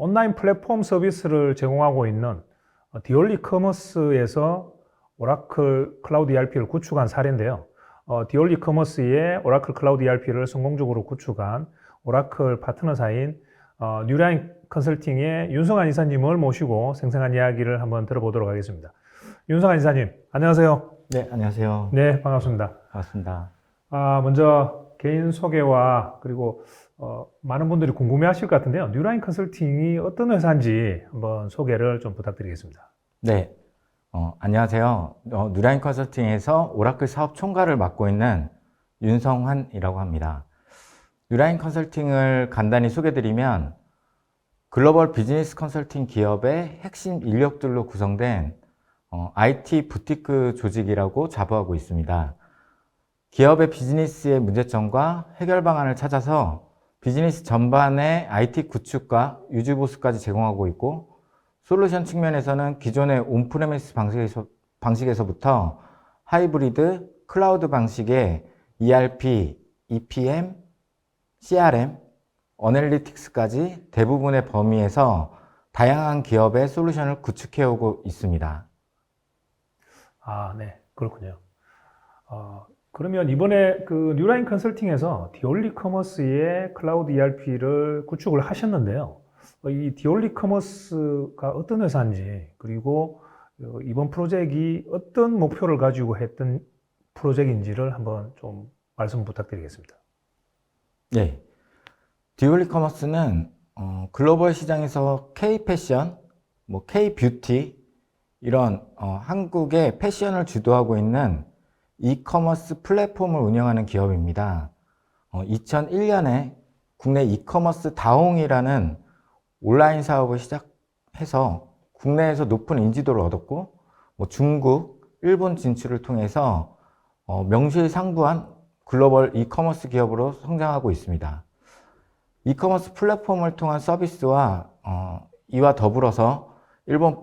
온라인 플랫폼 서비스를 제공하고 있는 디올리 커머스에서 오라클 클라우드 ERP를 구축한 사례인데요. 디올리 커머스의 오라클 클라우드 ERP를 성공적으로 구축한 오라클 파트너사인 뉴라인 컨설팅의 윤성환 이사님을 모시고 생생한 이야기를 한번 들어보도록 하겠습니다. 윤성환 이사님, 안녕하세요. 네, 안녕하세요. 네, 반갑습니다. 반갑습니다. 먼저 개인 소개와 그리고 많은 분들이 궁금해하실 것 같은데요. 뉴라인 컨설팅이 어떤 회사인지 한번 소개를 좀 부탁드리겠습니다. 네, 안녕하세요. 뉴라인 컨설팅에서 오라클 사업 총괄을 맡고 있는 윤성환이라고 합니다. 뉴라인 컨설팅을 간단히 소개드리면 글로벌 비즈니스 컨설팅 기업의 핵심 인력들로 구성된 IT 부티크 조직이라고 자부하고 있습니다. 기업의 비즈니스의 문제점과 해결 방안을 찾아서 비즈니스 전반의 IT 구축과 유지 보수까지 제공하고 있고, 솔루션 측면에서는 기존의 온프레미스 방식에서부터 하이브리드, 클라우드 방식의 ERP, EPM, CRM, 어널리틱스까지 대부분의 범위에서 다양한 기업의 솔루션을 구축해오고 있습니다. 네, 그렇군요. 그러면 이번에 그 뉴라인 컨설팅에서 디올리 커머스의 클라우드 ERP를 구축을 하셨는데요. 이 디올리 커머스가 어떤 회사인지, 그리고 이번 프로젝트이 어떤 목표를 가지고 했던 프로젝트인지를 한번 좀 말씀 부탁드리겠습니다. 네, 디올리 커머스는 글로벌 시장에서 K-패션, K-뷰티 이런 한국의 패션을 주도하고 있는 이커머스 플랫폼을 운영하는 기업입니다. 2001년에 국내 이커머스 다홍이라는 온라인 사업을 시작해서 국내에서 높은 인지도를 얻었고, 중국, 일본 진출을 통해서 명실상부한 글로벌 이커머스 기업으로 성장하고 있습니다. 이커머스 플랫폼을 통한 서비스와 이와 더불어서 일본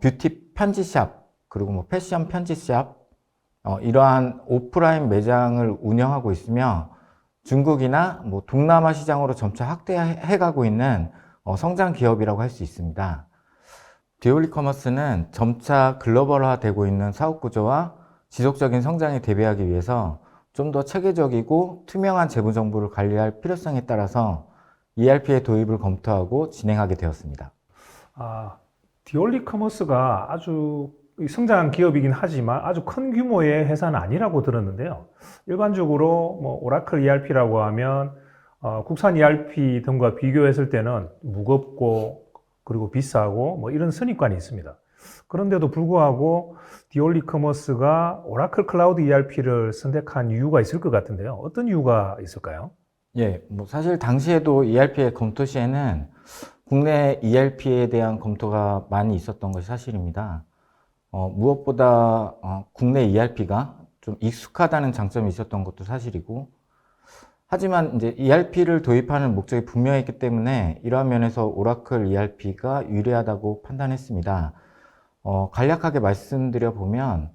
뷰티 편지샵, 그리고 패션 편지샵, 이러한 오프라인 매장을 운영하고 있으며 중국이나 동남아 시장으로 점차 확대해가고 있는 성장 기업이라고 할 수 있습니다. 디올리 커머스는 점차 글로벌화되고 있는 사업 구조와 지속적인 성장에 대비하기 위해서 좀 더 체계적이고 투명한 재무 정보를 관리할 필요성에 따라서 ERP의 도입을 검토하고 진행하게 되었습니다. 디올리 커머스가 아주 성장한 기업이긴 하지만 아주 큰 규모의 회사는 아니라고 들었는데요. 일반적으로 오라클 ERP라고 하면 국산 ERP 등과 비교했을 때는 무겁고 그리고 비싸고 이런 선입관이 있습니다. 그런데도 불구하고 디올리 커머스가 오라클 클라우드 ERP를 선택한 이유가 있을 것 같은데요. 어떤 이유가 있을까요? 예, 사실 당시에도 ERP의 검토 시에는 국내 ERP에 대한 검토가 많이 있었던 것이 사실입니다. 무엇보다 국내 ERP가 좀 익숙하다는 장점이 있었던 것도 사실이고, 하지만 이제 ERP를 도입하는 목적이 분명했기 때문에 이러한 면에서 오라클 ERP가 유리하다고 판단했습니다. 간략하게 말씀드려 보면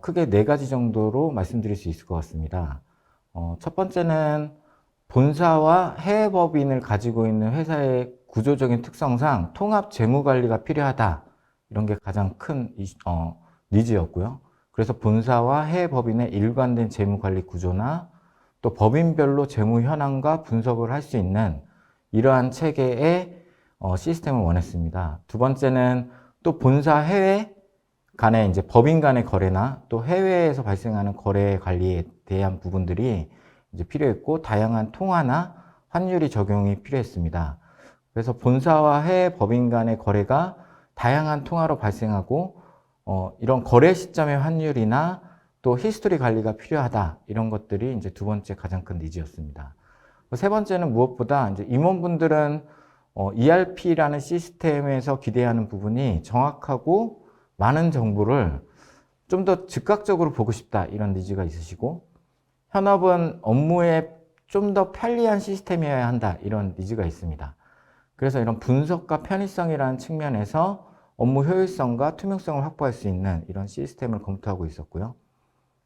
크게 4가지 정도로 말씀드릴 수 있을 것 같습니다. 첫 번째는 본사와 해외 법인을 가지고 있는 회사의 구조적인 특성상 통합 재무 관리가 필요하다. 이런 게 가장 큰 니즈였고요. 그래서 본사와 해외 법인의 일관된 재무 관리 구조나 또 법인별로 재무 현황과 분석을 할 수 있는 이러한 체계의 시스템을 원했습니다. 두 번째는 또 본사 해외 간의 이제 법인 간의 거래나 또 해외에서 발생하는 거래 관리에 대한 부분들이 이제 필요했고, 다양한 통화나 환율이 적용이 필요했습니다. 그래서 본사와 해외 법인 간의 거래가 다양한 통화로 발생하고 이런 거래 시점의 환율이나 또 히스토리 관리가 필요하다. 이런 것들이 이제 두 번째 가장 큰 니즈였습니다. 세 번째는 무엇보다 이제 임원분들은 ERP라는 시스템에서 기대하는 부분이 정확하고 많은 정보를 좀 더 즉각적으로 보고 싶다. 이런 니즈가 있으시고, 현업은 업무에 좀 더 편리한 시스템이어야 한다. 이런 니즈가 있습니다. 그래서 이런 분석과 편의성이라는 측면에서 업무 효율성과 투명성을 확보할 수 있는 이런 시스템을 검토하고 있었고요.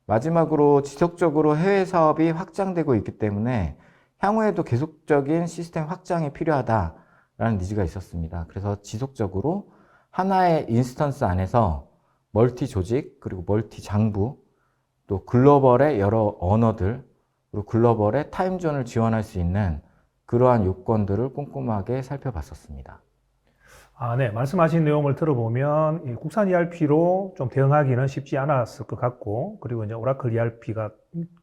마지막으로 지속적으로 해외 사업이 확장되고 있기 때문에 향후에도 계속적인 시스템 확장이 필요하다. 니즈가 있었습니다. 그래서 지속적으로 하나의 인스턴스 안에서 멀티 조직, 그리고 멀티 장부, 또 글로벌의 여러 언어들, 그리고 글로벌의 타임존을 지원할 수 있는 그러한 요건들을 꼼꼼하게 살펴봤었습니다. 네. 말씀하신 내용을 들어보면 이 국산 ERP로 좀 대응하기는 쉽지 않았을 것 같고, 그리고 이제 오라클 ERP가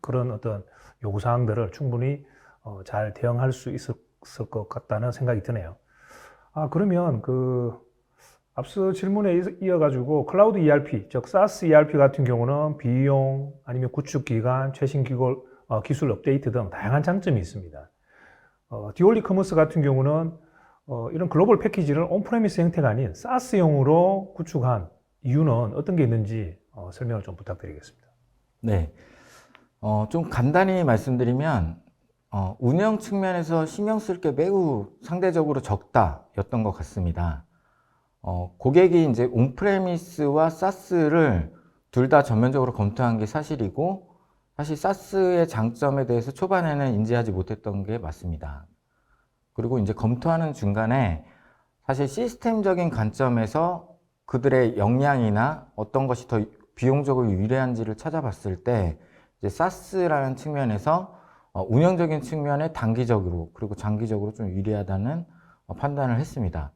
그런 어떤 요구사항들을 충분히 잘 대응할 수 있었을 것 같다는 생각이 드네요. 그러면 앞서 질문에 이어가지고 클라우드 ERP, 즉 SaaS ERP 같은 경우는 비용 아니면 구축 기간, 최신 기술 업데이트 등 다양한 장점이 있습니다. 디올리 커머스 같은 경우는 이런 글로벌 패키지를 온프레미스 형태가 아닌 SaaS용으로 구축한 이유는 어떤 게 있는지 설명을 좀 부탁드리겠습니다. 네. 좀 간단히 말씀드리면, 운영 측면에서 신경 쓸 게 매우 상대적으로 적다였던 것 같습니다. 고객이 이제 온프레미스와 SaaS를 둘 다 전면적으로 검토한 게 사실이고, 사실 SaaS의 장점에 대해서 초반에는 인지하지 못했던 게 맞습니다. 그리고 이제 검토하는 중간에 사실 시스템적인 관점에서 그들의 역량이나 어떤 것이 더 비용적으로 유리한지를 찾아봤을 때 이제 SaaS라는 측면에서 운영적인 측면에 단기적으로 그리고 장기적으로 좀 유리하다는 판단을 했습니다.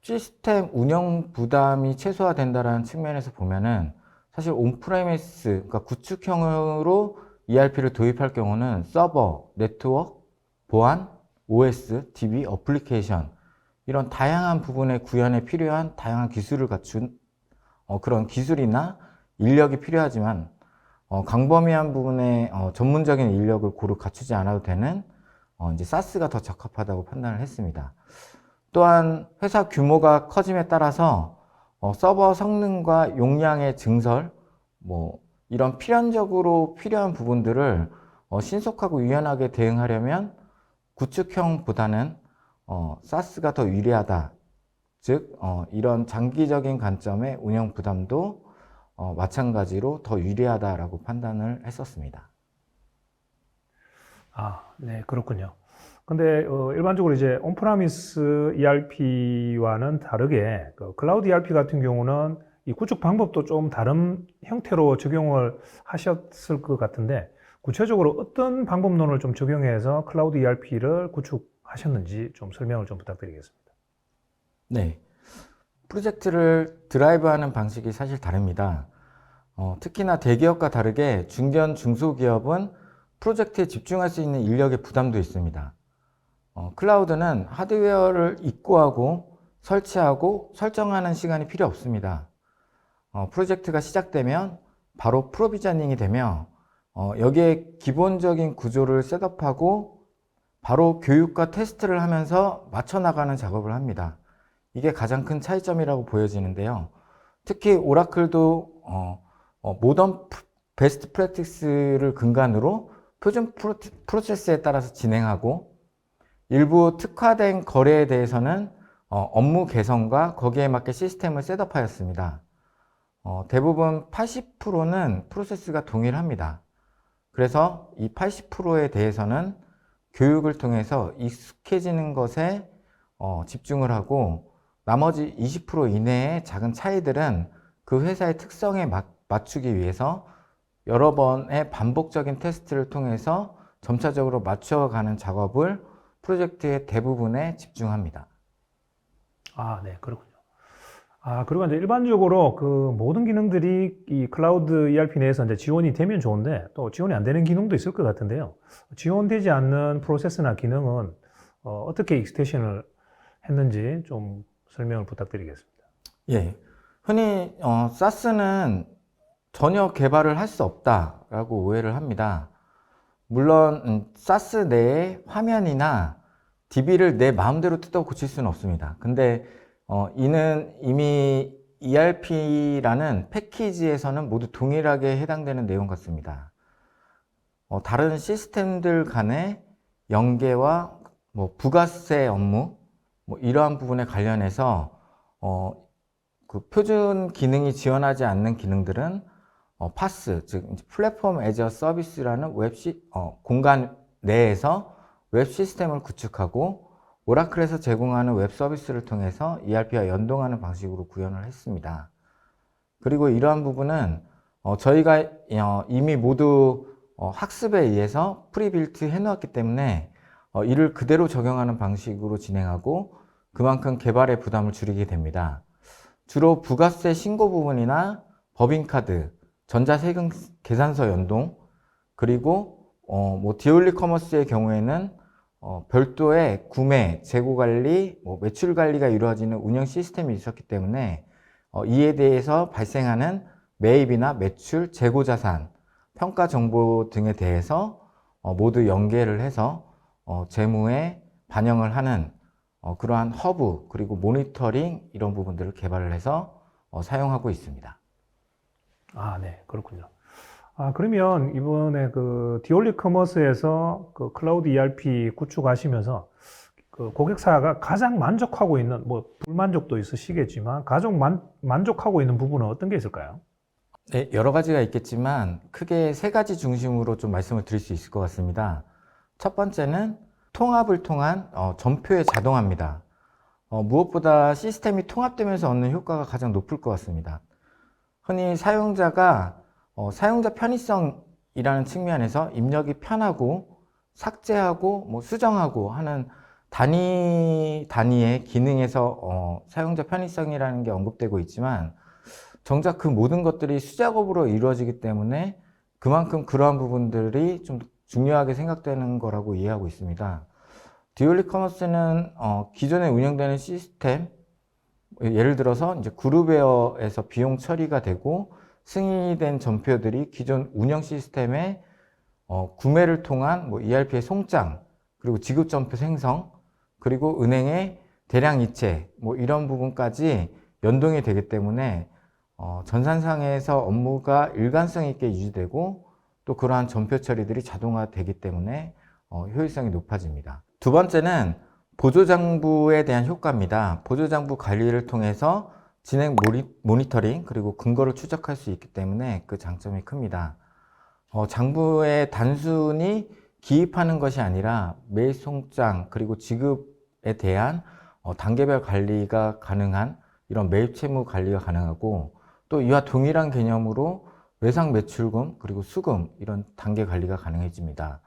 시스템 운영 부담이 최소화된다는 측면에서 보면은 사실 온프레미스, 그러니까 구축형으로 ERP를 도입할 경우는 서버, 네트워크, 보안, OS, DB, 어플리케이션 이런 다양한 부분의 구현에 필요한 다양한 기술을 갖춘 그런 기술이나 인력이 필요하지만 광범위한 부분의 전문적인 인력을 고루 갖추지 않아도 되는 이제 SaaS가 더 적합하다고 판단을 했습니다. 또한 회사 규모가 커짐에 따라서 서버 성능과 용량의 증설, 이런 필연적으로 필요한 부분들을 신속하고 유연하게 대응하려면 구축형보다는 SaaS가 더 유리하다. 즉, 이런 장기적인 관점의 운영 부담도 마찬가지로 더 유리하다라고 판단을 했었습니다. 네, 그렇군요. 근데 일반적으로 이제 온프라미스 ERP와는 다르게 클라우드 ERP 같은 경우는 이 구축 방법도 좀 다른 형태로 적용을 하셨을 것 같은데 구체적으로 어떤 방법론을 좀 적용해서 클라우드 ERP를 구축하셨는지 좀 설명을 좀 부탁드리겠습니다. 네. 프로젝트를 드라이브하는 방식이 사실 다릅니다. 특히나 대기업과 다르게 중견, 중소기업은 프로젝트에 집중할 수 있는 인력의 부담도 있습니다. 클라우드는 하드웨어를 입고하고 설치하고 설정하는 시간이 필요 없습니다. 프로젝트가 시작되면 바로 프로비저닝이 되며 여기에 기본적인 구조를 셋업하고 바로 교육과 테스트를 하면서 맞춰나가는 작업을 합니다. 이게 가장 큰 차이점이라고 보여지는데요. 특히 오라클도 모던 베스트 프랙티스를 근간으로 표준 프로세스에 따라서 진행하고 일부 특화된 거래에 대해서는 업무 개선과 거기에 맞게 시스템을 셋업하였습니다. 대부분 80%는 프로세스가 동일합니다. 그래서 이 80%에 대해서는 교육을 통해서 익숙해지는 것에 집중을 하고 나머지 20% 이내의 작은 차이들은 그 회사의 특성에 맞추기 위해서 여러 번의 반복적인 테스트를 통해서 점차적으로 맞춰가는 작업을 프로젝트의 대부분에 집중합니다. 네, 그렇군요. 그리고 이제 일반적으로 그 모든 기능들이 이 클라우드 ERP 내에서 이제 지원이 되면 좋은데 또 지원이 안 되는 기능도 있을 것 같은데요. 지원되지 않는 프로세스나 기능은 어떻게 익스텐션을 했는지 좀 설명을 부탁드리겠습니다. 예. 흔히 SaaS는 전혀 개발을 할 수 없다라고 오해를 합니다. 물론 SaaS 내에 화면이나 DB를 내 마음대로 뜯어 고칠 수는 없습니다. 근데 이는 이미 ERP라는 패키지에서는 모두 동일하게 해당되는 내용 같습니다. 다른 시스템들 간의 연계와 부가세 업무 이러한 부분에 관련해서 그 표준 기능이 지원하지 않는 기능들은 파스, 즉 플랫폼 애저 서비스라는 공간 내에서 웹 시스템을 구축하고 오라클에서 제공하는 웹 서비스를 통해서 ERP와 연동하는 방식으로 구현을 했습니다. 그리고 이러한 부분은 저희가 이미 모두 학습에 의해서 프리빌트 해놓았기 때문에 이를 그대로 적용하는 방식으로 진행하고 그만큼 개발의 부담을 줄이게 됩니다. 주로 부가세 신고 부분이나 법인카드, 전자세금 계산서 연동, 그리고 디올리 커머스의 경우에는 별도의 구매, 재고 관리, 매출 관리가 이루어지는 운영 시스템이 있었기 때문에 이에 대해서 발생하는 매입이나 매출, 재고 자산, 평가 정보 등에 대해서 모두 연계를 해서 재무에 반영을 하는 그러한 허브 그리고 모니터링 이런 부분들을 개발을 해서 사용하고 있습니다. 아, 네, 그렇군요. 아, 그러면 이번에 그 디올리 커머스에서 그 클라우드 ERP 구축하시면서 그 고객사가 가장 만족하고 있는, 뭐 불만족도 있으시겠지만 가장 만족하고 있는 부분은 어떤 게 있을까요? 네, 여러 가지가 있겠지만 크게 세 가지 중심으로 좀 말씀을 드릴 수 있을 것 같습니다. 첫 번째는 통합을 통한 전표의 자동화입니다. 무엇보다 시스템이 통합되면서 얻는 효과가 가장 높을 것 같습니다. 흔히 사용자가 사용자 편의성이라는 측면에서 입력이 편하고 삭제하고 수정하고 하는 단위의 기능에서 사용자 편의성이라는 게 언급되고 있지만 정작 그 모든 것들이 수작업으로 이루어지기 때문에 그만큼 그러한 부분들이 좀 중요하게 생각되는 거라고 이해하고 있습니다. 디올리 커머스는 기존에 운영되는 시스템, 예를 들어서 이제 그룹웨어에서 비용 처리가 되고 승인이 된 전표들이 기존 운영 시스템의 구매를 통한 ERP의 송장, 그리고 지급 전표 생성, 그리고 은행의 대량 이체, 이런 부분까지 연동이 되기 때문에 전산상에서 업무가 일관성 있게 유지되고 또 그러한 전표 처리들이 자동화되기 때문에 효율성이 높아집니다. 두 번째는 보조장부에 대한 효과입니다. 보조장부 관리를 통해서 진행 모니터링 그리고 근거를 추적할 수 있기 때문에 그 장점이 큽니다. 장부에 단순히 기입하는 것이 아니라 매입 송장 그리고 지급에 대한 단계별 관리가 가능한 이런 매입 채무 관리가 가능하고 또 이와 동일한 개념으로 외상 매출금 그리고 수금 이런 단계 관리가 가능해집니다.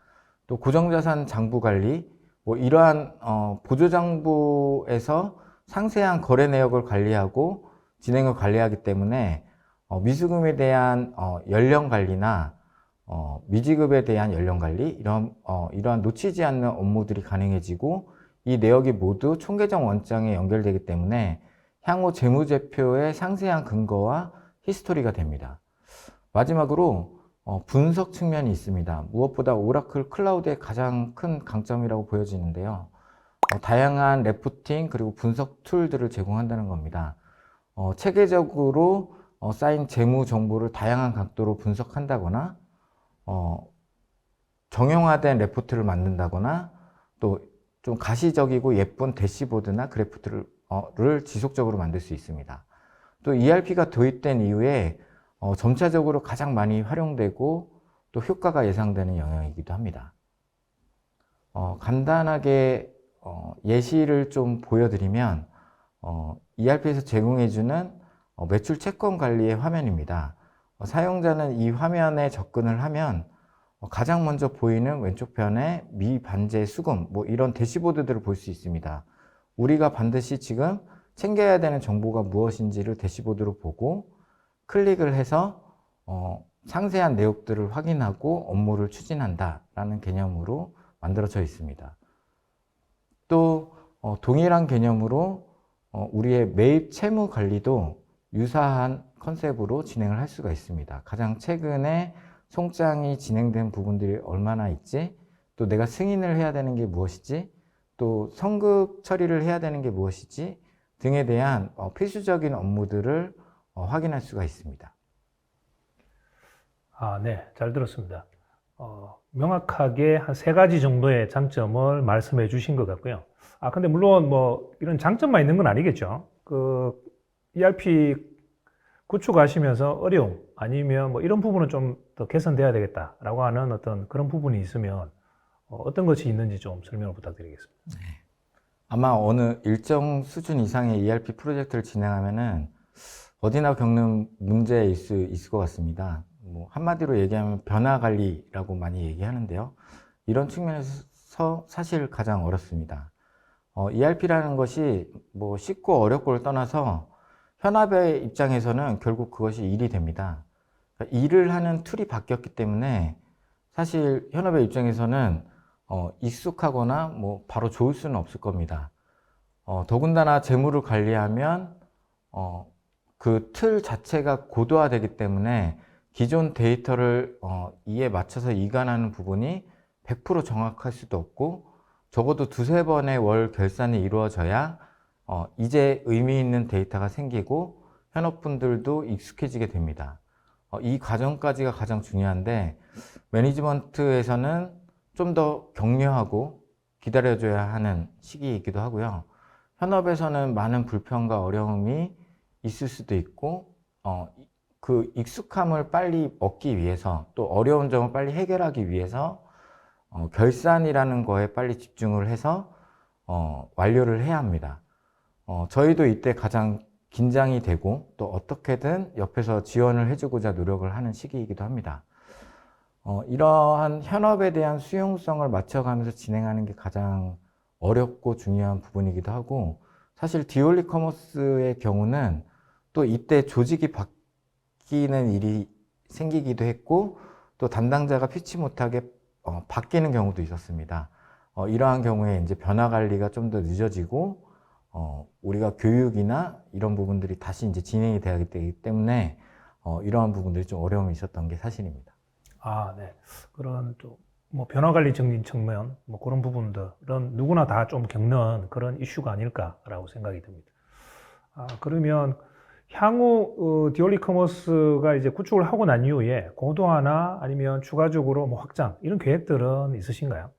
또 고정자산 장부 관리 이러한 보조장부에서 상세한 거래 내역을 관리하고 진행을 관리하기 때문에 미수금에 대한 연령 관리나 미지급에 대한 연령 관리 이러한 놓치지 않는 업무들이 가능해지고 이 내역이 모두 총계정 원장에 연결되기 때문에 향후 재무제표의 상세한 근거와 히스토리가 됩니다. 마지막으로 분석 측면이 있습니다. 무엇보다 오라클 클라우드의 가장 큰 강점이라고 보여지는데요. 다양한 레포팅 그리고 분석 툴들을 제공한다는 겁니다. 체계적으로 쌓인 재무 정보를 다양한 각도로 분석한다거나 정형화된 레포트를 만든다거나 또 좀 가시적이고 예쁜 대시보드나 그래프를 지속적으로 만들 수 있습니다. 또 ERP가 도입된 이후에 점차적으로 가장 많이 활용되고 또 효과가 예상되는 영역이기도 합니다. 간단하게 예시를 좀 보여드리면 ERP에서 제공해주는 매출 채권 관리의 화면입니다. 사용자는 이 화면에 접근을 하면 가장 먼저 보이는 왼쪽 편에 미반제 수금 이런 대시보드들을 볼 수 있습니다. 우리가 반드시 지금 챙겨야 되는 정보가 무엇인지를 대시보드로 보고 클릭을 해서 상세한 내역들을 확인하고 업무를 추진한다 라는 개념으로 만들어져 있습니다. 또 동일한 개념으로 우리의 매입 채무 관리도 유사한 컨셉으로 진행을 할 수가 있습니다. 가장 최근에 송장이 진행된 부분들이 얼마나 있지, 또 내가 승인을 해야 되는 게 무엇이지, 또 성급 처리를 해야 되는 게 무엇이지 등에 대한 필수적인 업무들을 확인할 수가 있습니다. 아, 네, 잘 들었습니다. 명확하게 한 세 가지 정도의 장점을 말씀해 주신 것 같고요. 아, 근데 물론 이런 장점만 있는 건 아니겠죠. 그 ERP 구축하시면서 어려움 아니면 이런 부분은 좀 더 개선돼야 되겠다라고 하는 어떤 그런 부분이 있으면 어떤 것이 있는지 좀 설명을 부탁드리겠습니다. 아마 어느 일정 수준 이상의 ERP 프로젝트를 진행하면은 어디나 겪는 문제일 수 있을 것 같습니다. 뭐 한마디로 얘기하면 변화 관리라고 많이 얘기하는데요. 이런 측면에서 사실 가장 어렵습니다. ERP라는 것이 뭐 쉽고 어렵고를 떠나서 현업의 입장에서는 결국 그것이 일이 됩니다. 그러니까 일을 하는 툴이 바뀌었기 때문에 사실 현업의 입장에서는 익숙하거나 뭐 바로 좋을 수는 없을 겁니다. 더군다나 재무를 관리하면 그 틀 자체가 고도화되기 때문에 기존 데이터를 이에 맞춰서 이관하는 부분이 100% 정확할 수도 없고 적어도 두세 번의 월 결산이 이루어져야 이제 의미 있는 데이터가 생기고 현업분들도 익숙해지게 됩니다. 이 과정까지가 가장 중요한데 매니지먼트에서는 좀 더 격려하고 기다려줘야 하는 시기이기도 하고요. 현업에서는 많은 불편과 어려움이 있을 수도 있고 그 익숙함을 빨리 얻기 위해서 또 어려운 점을 빨리 해결하기 위해서 결산이라는 거에 빨리 집중을 해서 완료를 해야 합니다. 저희도 이때 가장 긴장이 되고 또 어떻게든 옆에서 지원을 해주고자 노력을 하는 시기이기도 합니다. 이러한 현업에 대한 수용성을 맞춰가면서 진행하는 게 가장 어렵고 중요한 부분이기도 하고 사실 디올리 커머스의 경우는 또 이때 조직이 바뀌는 일이 생기기도 했고 또 담당자가 피치 못하게 바뀌는 경우도 있었습니다. 이러한 경우에 이제 변화 관리가 좀 더 늦어지고 우리가 교육이나 이런 부분들이 다시 이제 진행이 돼야 되기 때문에 이러한 부분들이 좀 어려움이 있었던 게 사실입니다. 아, 네. 그런 또 뭐 변화 관리적인 측면, 뭐 그런 부분들은 누구나 다 좀 겪는 그런 이슈가 아닐까라고 생각이 듭니다. 그러면 향후 디올리 커머스가 이제 구축을 하고 난 이후에 고도화나 아니면 추가적으로 뭐 확장 이런 계획들은 있으신가요?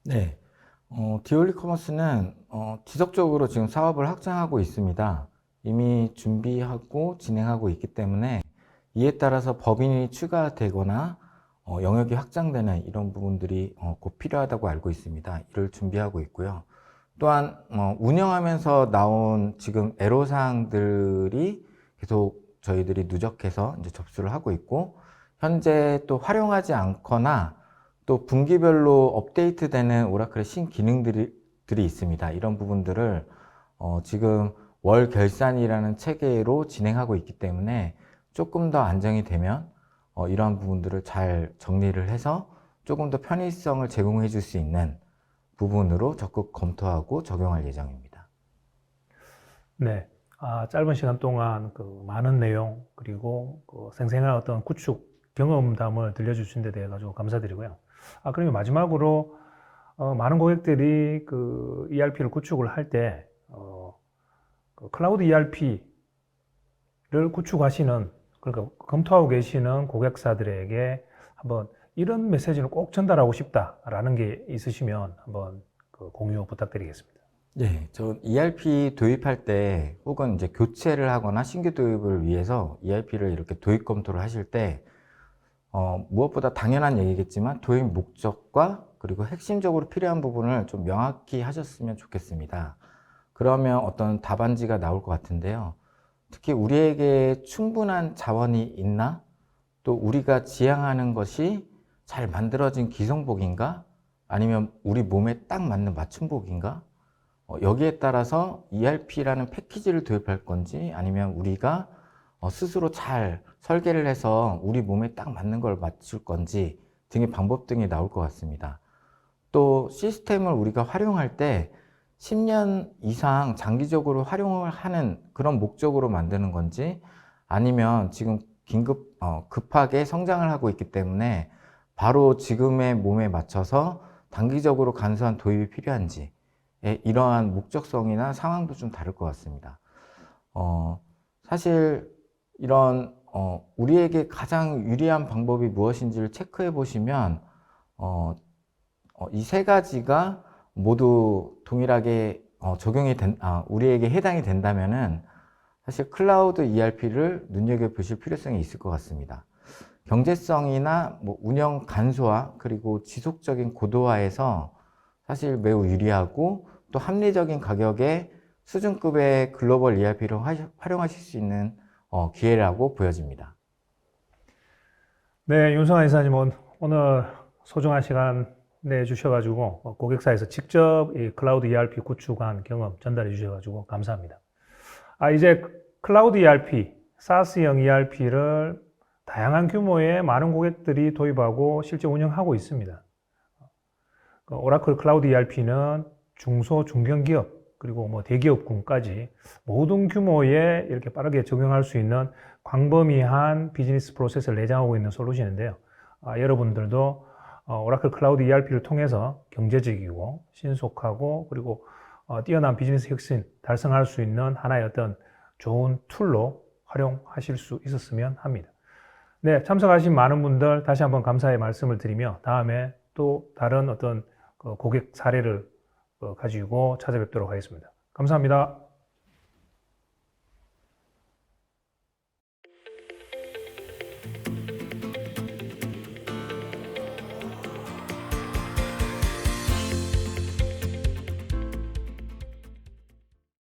네. 디올리 커머스는 지속적으로 지금 사업을 확장하고 있습니다. 이미 준비하고 진행하고 있기 때문에 이에 따라서 법인이 추가되거나 영역이 확장되는 이런 부분들이 곧 필요하다고 알고 있습니다. 이를 준비하고 있고요. 또한 운영하면서 나온 지금 애로사항들이 계속 저희들이 누적해서 이제 접수를 하고 있고 현재 또 활용하지 않거나 또 분기별로 업데이트되는 오라클의 신기능들이 있습니다. 이런 부분들을 지금 월 결산이라는 체계로 진행하고 있기 때문에 조금 더 안정이 되면 이러한 부분들을 잘 정리를 해서 조금 더 편의성을 제공해 줄 수 있는 부분으로 적극 검토하고 적용할 예정입니다. 네. 짧은 시간 동안 그 많은 내용 그리고 그 생생한 어떤 구축 경험담을 들려주신 데 대해 가지고 감사드리고요. 그러면 마지막으로 많은 고객들이 그 ERP를 구축을 할 때 그 클라우드 ERP를 구축하시는 그러니까 검토하고 계시는 고객사들에게 한번 이런 메시지를 꼭 전달하고 싶다라는 게 있으시면 한번 그 공유 부탁드리겠습니다. 네, 저 ERP 도입할 때 혹은 이제 교체를 하거나 신규 도입을 위해서 ERP를 이렇게 도입 검토를 하실 때 무엇보다 당연한 얘기겠지만 도입 목적과 그리고 핵심적으로 필요한 부분을 좀 명확히 하셨으면 좋겠습니다. 그러면 어떤 답안지가 나올 것 같은데요. 특히 우리에게 충분한 자원이 있나? 또 우리가 지향하는 것이 잘 만들어진 기성복인가? 아니면 우리 몸에 딱 맞는 맞춤복인가? 여기에 따라서 ERP라는 패키지를 도입할 건지 아니면 우리가 스스로 잘 설계를 해서 우리 몸에 딱 맞는 걸 맞출 건지 등의 방법 등이 나올 것 같습니다. 또 시스템을 우리가 활용할 때 10년 이상 장기적으로 활용을 하는 그런 목적으로 만드는 건지 아니면 지금 급하게 성장을 하고 있기 때문에 바로 지금의 몸에 맞춰서 단기적으로 간소한 도입이 필요한지 이러한 목적성이나 상황도 좀 다를 것 같습니다. 사실 이런 우리에게 가장 유리한 방법이 무엇인지를 체크해 보시면 이 세 가지가 모두 동일하게 우리에게 해당이 된다면은 사실 클라우드 ERP를 눈여겨보실 필요성이 있을 것 같습니다. 경제성이나 뭐 운영 간소화 그리고 지속적인 고도화에서 사실 매우 유리하고 또 합리적인 가격에 수준급의 글로벌 ERP를 활용하실 수 있는 기회라고 보여집니다. 네, 윤성환 이사님 오늘 소중한 시간 내주셔가지고 고객사에서 직접 이 클라우드 ERP 구축한 경험 전달해 주셔가지고 감사합니다. 이제 클라우드 ERP, SaaS형 ERP를 다양한 규모의 많은 고객들이 도입하고 실제 운영하고 있습니다. 오라클 클라우드 ERP는 중소, 중견기업, 그리고 뭐 대기업군까지 모든 규모에 이렇게 빠르게 적용할 수 있는 광범위한 비즈니스 프로세스를 내장하고 있는 솔루션인데요. 여러분들도 오라클 클라우드 ERP를 통해서 경제적이고 신속하고 그리고 뛰어난 비즈니스 혁신 달성할 수 있는 하나의 어떤 좋은 툴로 활용하실 수 있었으면 합니다. 네, 참석하신 많은 분들 다시 한번 감사의 말씀을 드리며 다음에 또 다른 어떤 고객 사례를 가지고 찾아뵙도록 하겠습니다. 감사합니다.